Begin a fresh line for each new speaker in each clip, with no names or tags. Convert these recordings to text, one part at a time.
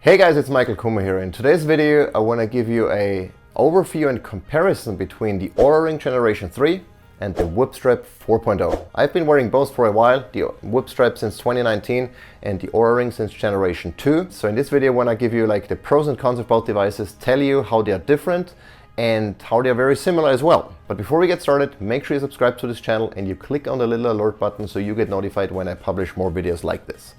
Hey guys, it's Michael Kummer here. In today's video, I want to give you an overview and comparison between the Oura Ring Generation 3 and the Whoop Strap 4.0. I've been wearing both for a while, the Whoop Strap since 2019 and the Oura Ring since Generation 2. So in this video, I want to give you the pros and cons of both devices, tell you how they are different and how they are very similar as well. But before we get started, make sure you subscribe to this channel and you click on the little alert button so you get notified when I publish more videos like this.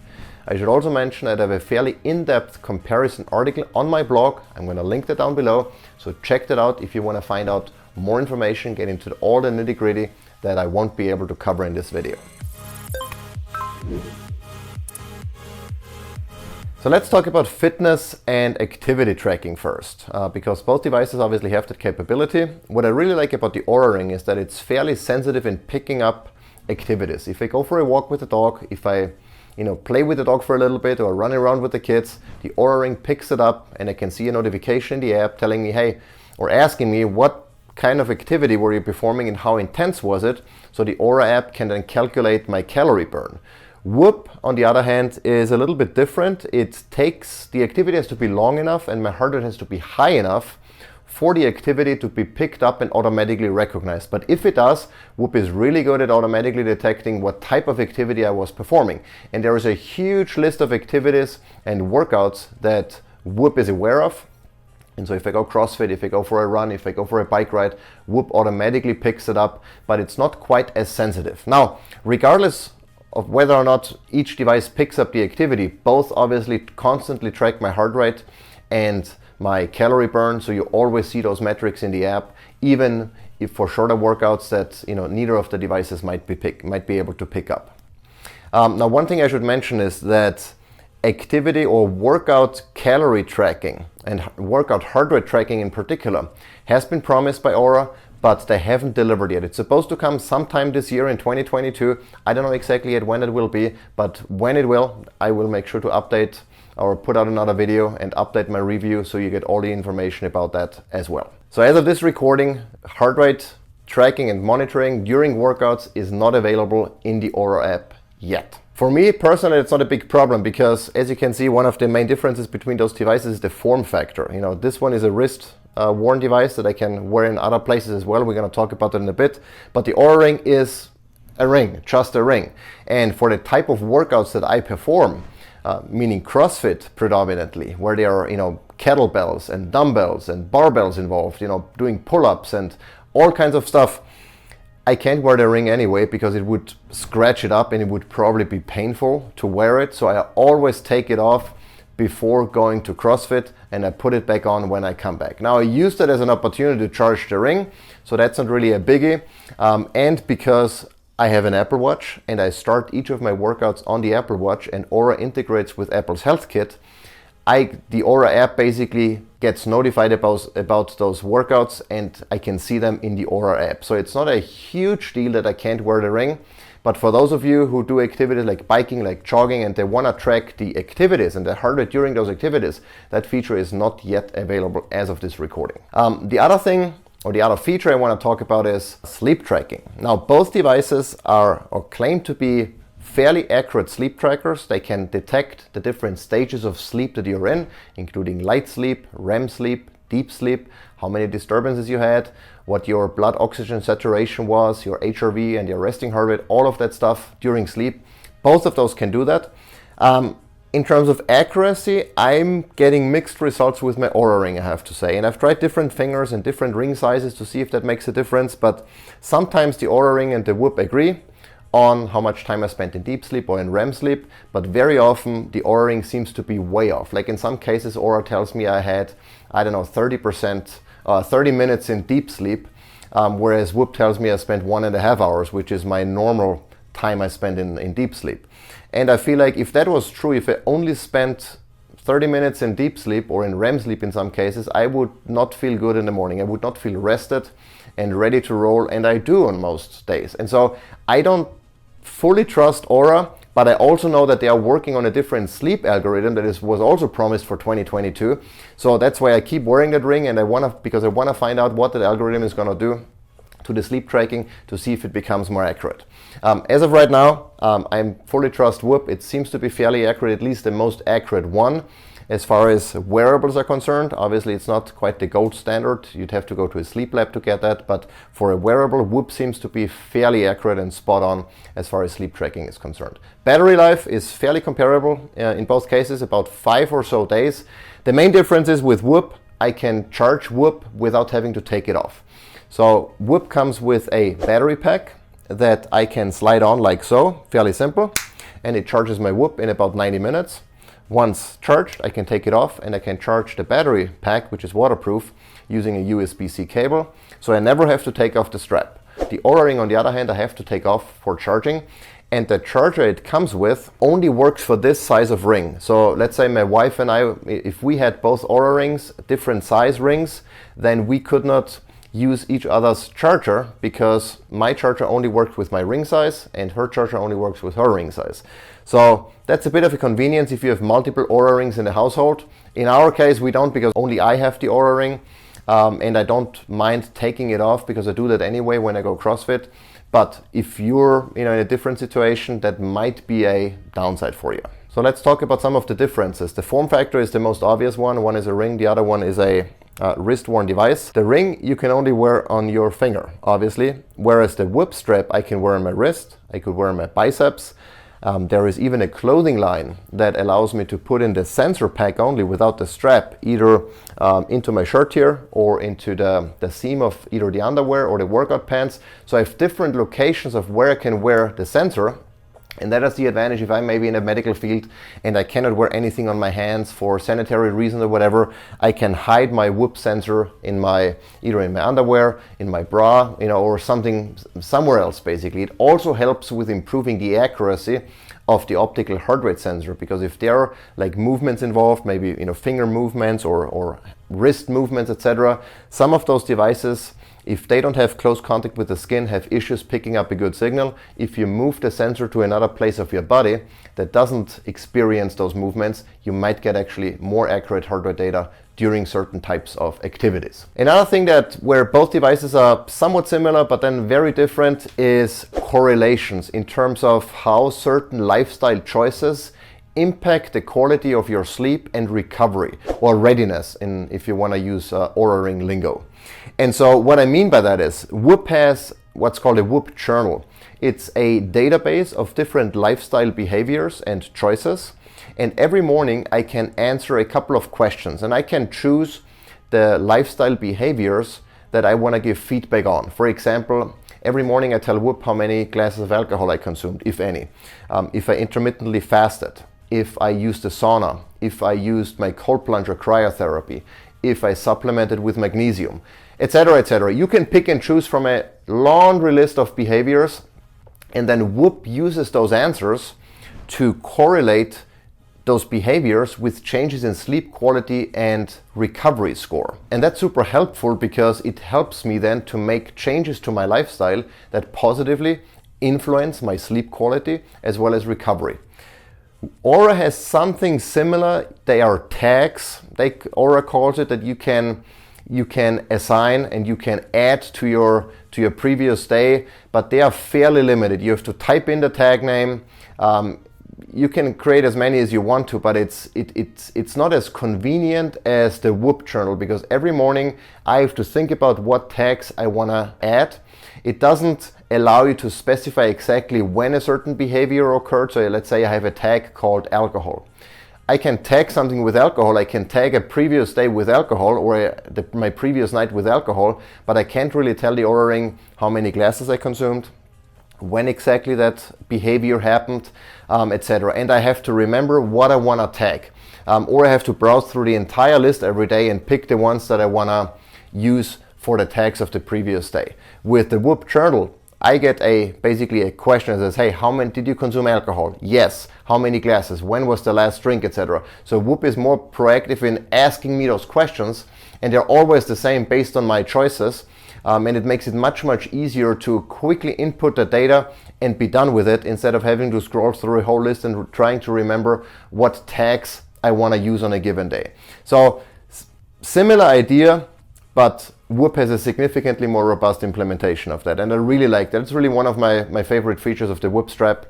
I should also mention that I have a fairly in-depth comparison article on my blog. I'm going to link that down below, so check that out if you want to find out more information, get into all the nitty-gritty that I won't be able to cover in this video. So let's talk about fitness and activity tracking first, because both devices obviously have that capability. What I really like about the Oura Ring is that it's fairly sensitive in picking up activities. If I go for a walk with the dog, if I play with the dog for a little bit or run around with the kids, the Oura Ring picks it up and I can see a notification in the app telling me, hey, or asking me what kind of activity were you performing and how intense was it. So the Oura app can then calculate my calorie burn. Whoop, on the other hand, is a little bit different. The activity has to be long enough and my heart rate has to be high enough for the activity to be picked up and automatically recognized. But if it does, Whoop is really good at automatically detecting what type of activity I was performing. And there is a huge list of activities and workouts that Whoop is aware of. And so if I go CrossFit, if I go for a run, if I go for a bike ride, Whoop automatically picks it up, but it's not quite as sensitive. Now, regardless of whether or not each device picks up the activity, both obviously constantly track my heart rate and my calorie burn, so you always see those metrics in the app, even if for shorter workouts that neither of the devices might be able to pick up. Now, one thing I should mention is that activity or workout calorie tracking and workout heart rate tracking in particular has been promised by Oura, but they haven't delivered yet. It's supposed to come sometime this year in 2022. I don't know exactly yet when it will be, but when it will, I will make sure to update or put out another video and update my review so you get all the information about that as well. So as of this recording, heart rate tracking and monitoring during workouts is not available in the Oura app yet. For me personally, it's not a big problem because, as you can see, one of the main differences between those devices is the form factor. This one is a wrist worn device that I can wear in other places as well. We're going to talk about that in a bit. But the Oura Ring is a ring, just a ring. And for the type of workouts that I perform, meaning CrossFit predominantly, where there are kettlebells and dumbbells and barbells involved, doing pull-ups and all kinds of stuff, I can't wear the ring anyway because it would scratch it up and it would probably be painful to wear it. So I always take it off before going to CrossFit and I put it back on when I come back. Now I use that as an opportunity to charge the ring, so that's not really a biggie. And because I have an Apple Watch and I start each of my workouts on the Apple Watch and Oura integrates with Apple's Health Kit, the Oura app basically gets notified about those workouts and I can see them in the Oura app. So it's not a huge deal that I can't wear the ring, but for those of you who do activities like biking, like jogging, and they want to track the activities and the heart rate during those activities, that feature is not yet available as of this recording. The other thing, or the other feature I want to talk about is sleep tracking. Now, both devices are or claim to be fairly accurate sleep trackers. They can detect the different stages of sleep that you're in, including light sleep, REM sleep, deep sleep, how many disturbances you had, what your blood oxygen saturation was, your HRV and your resting heart rate, all of that stuff during sleep. Both of those can do that. In terms of accuracy, I'm getting mixed results with my Oura Ring, I have to say. And I've tried different fingers and different ring sizes to see if that makes a difference. But sometimes the Oura Ring and the Whoop agree on how much time I spent in deep sleep or in REM sleep. But very often the Oura Ring seems to be way off. Like in some cases, Oura tells me I had, 30 minutes in deep sleep, whereas Whoop tells me I spent 1.5 hours, which is my normal time I spend in deep sleep. And I feel like if that was true, if I only spent 30 minutes in deep sleep or in REM sleep in some cases, I would not feel good in the morning. I would not feel rested and ready to roll, and I do on most days. And so I don't fully trust Oura, but I also know that they are working on a different sleep algorithm that was also promised for 2022. So that's why I keep wearing that ring, and because I want to find out what that algorithm is going to do to the sleep tracking to see if it becomes more accurate. As of right now, I fully trust Whoop. It seems to be fairly accurate, at least the most accurate one. as far as wearables are concerned. Obviously, it's not quite the gold standard. You'd have to go to a sleep lab to get that. But for a wearable, Whoop seems to be fairly accurate and spot on as far as sleep tracking is concerned. Battery life is fairly comparable in both cases, about 5 or so days. The main difference is with Whoop, I can charge Whoop without having to take it off. So Whoop comes with a battery pack that I can slide on like so, fairly simple, and it charges my Whoop in about 90 minutes. Once charged, I can take it off and I can charge the battery pack, which is waterproof, using a USB-C cable, so I never have to take off the strap. The Oura Ring, on the other hand, I have to take off for charging, and the charger it comes with only works for this size of ring. So let's say my wife and I, if we had both Oura Rings, different size rings, then we could not use each other's charger, because my charger only works with my ring size and her charger only works with her ring size. So that's a bit of a convenience if you have multiple Oura Rings in the household. In our case, we don't, because only I have the Oura Ring, and I don't mind taking it off because I do that anyway when I go CrossFit. But if you're in a different situation, that might be a downside for you. So let's talk about some of the differences. The form factor is the most obvious one. One is a ring, the other one is a wrist-worn device. The ring you can only wear on your finger, obviously, whereas the Whoop strap I can wear on my wrist, I could wear on my biceps. There is even a clothing line that allows me to put in the sensor pack only without the strap, either into my shirt here or into the seam of either the underwear or the workout pants. So I have different locations of where I can wear the sensor. And that is the advantage if I'm maybe in a medical field and I cannot wear anything on my hands for sanitary reasons or whatever. I can hide my Whoop sensor in either in my underwear, in my bra, or somewhere else basically. It also helps with improving the accuracy of the optical heart rate sensor, because if there are like movements involved, maybe finger movements or wrist movements, etc., some of those devices, if they don't have close contact with the skin, have issues picking up a good signal. If you move the sensor to another place of your body that doesn't experience those movements, you might get actually more accurate heart rate data during certain types of activities. Another thing where both devices are somewhat similar but then very different is correlations in terms of how certain lifestyle choices impact the quality of your sleep and recovery, or readiness, if you want to use Oura Ring lingo. And so what I mean by that is Whoop has what's called a Whoop journal. It's a database of different lifestyle behaviors and choices. And every morning I can answer a couple of questions, and I can choose the lifestyle behaviors that I want to give feedback on. For example, every morning I tell Whoop how many glasses of alcohol I consumed, if any, if I intermittently fasted, if I used a sauna, if I used my cold plunge or cryotherapy, if I supplemented with magnesium, etc., etc. You can pick and choose from a laundry list of behaviors, and then Whoop uses those answers to correlate those behaviors with changes in sleep quality and recovery score. And that's super helpful because it helps me then to make changes to my lifestyle that positively influence my sleep quality as well as recovery. Oura has something similar. They are tags, Oura calls it, that you can assign and you can add to your previous day, but they are fairly limited. You have to type in the tag name. You can create as many as you want to, but it's not as convenient as the Whoop journal, because every morning I have to think about what tags I want to add. It doesn't allow you to specify exactly when a certain behavior occurred. So let's say I have a tag called alcohol. I can tag something with alcohol. I can tag a previous day with alcohol, or my previous night with alcohol, but I can't really tell the Oura Ring how many glasses I consumed, when exactly that behavior happened, etc. And I have to remember what I want to tag. Or I have to browse through the entire list every day and pick the ones that I want to use for the tags of the previous day. With the Whoop journal, I get basically a question that says, hey, how many did you consume alcohol? Yes. How many glasses? When was the last drink, etc. So Whoop is more proactive in asking me those questions, and they're always the same based on my choices. And it makes it much, much easier to quickly input the data and be done with it, instead of having to scroll through a whole list and trying to remember what tags I want to use on a given day. So similar idea, but Whoop has a significantly more robust implementation of that, and I really like that. It's really one of my favorite features of the Whoop strap.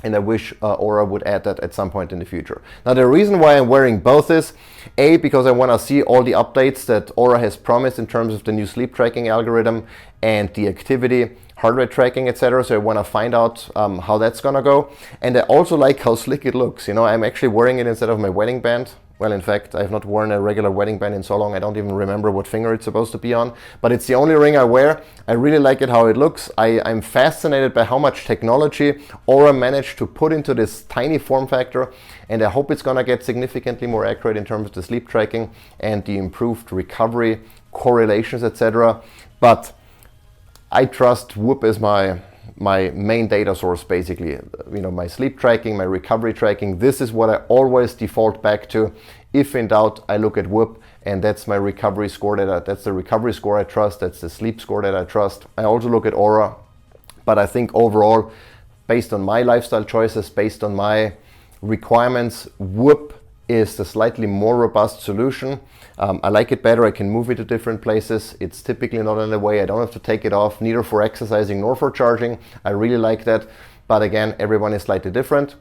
And I wish Oura would add that at some point in the future. Now, the reason why I'm wearing both is, A, because I want to see all the updates that Oura has promised in terms of the new sleep tracking algorithm and the activity, heart rate tracking, etc. So I want to find out how that's going to go. And I also like how slick it looks. You know, I'm actually wearing it instead of my wedding band. Well, in fact, I have not worn a regular wedding band in so long, I don't even remember what finger it's supposed to be on. But it's the only ring I wear. I really like it how it looks. I'm fascinated by how much technology Oura managed to put into this tiny form factor. And I hope it's going to get significantly more accurate in terms of the sleep tracking and the improved recovery, correlations, etc. But I trust Whoop as my main data source, basically. You know, my sleep tracking, my recovery tracking, this is what I always default back to. If in doubt, I look at Whoop, and that's my recovery score that's the recovery score I trust, that's the sleep score that I trust. I also look at Oura, but I think overall, based on my lifestyle choices, based on my requirements, Whoop is the slightly more robust solution. I like it better. I can move it to different places. It's typically not in the way. I don't have to take it off, neither for exercising nor for charging. I really like that. But again, everyone is slightly different.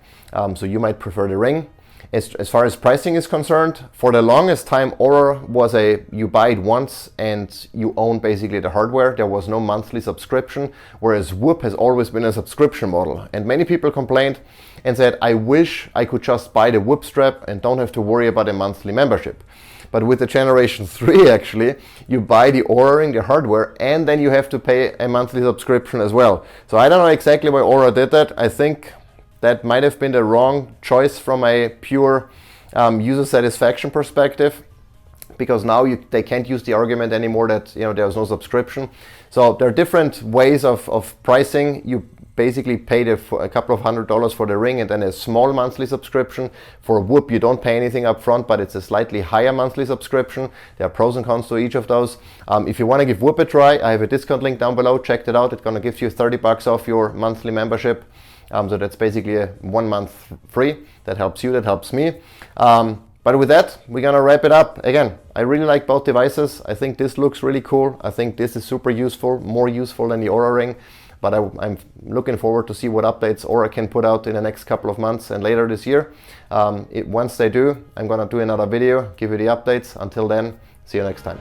So you might prefer the ring. As far as pricing is concerned, for the longest time, Oura was you buy it once and you own basically the hardware. There was no monthly subscription, whereas Whoop has always been a subscription model. And many people complained and said, I wish I could just buy the Whoop strap and don't have to worry about a monthly membership. But with the Generation 3, actually, you buy the Oura ring, the hardware, and then you have to pay a monthly subscription as well. So I don't know exactly why Oura did that. I think that might have been the wrong choice from a pure user satisfaction perspective, because now they can't use the argument anymore that there's no subscription. So there are different ways of pricing. You basically pay a couple of $100s for the ring and then a small monthly subscription. For Whoop, you don't pay anything up front, but it's a slightly higher monthly subscription. There are pros and cons to each of those. If you want to give Whoop a try, I have a discount link down below. Check it out. It's going to give you $30 off your monthly membership. So that's basically a 1 month free. That helps you, that helps me. But with that, we're going to wrap it up. Again, I really like both devices. I think this looks really cool. I think this is super useful, more useful than the Oura ring. But I'm looking forward to see what updates Oura can put out in the next couple of months and later this year. Once they do, I'm going to do another video, give you the updates. Until then, see you next time.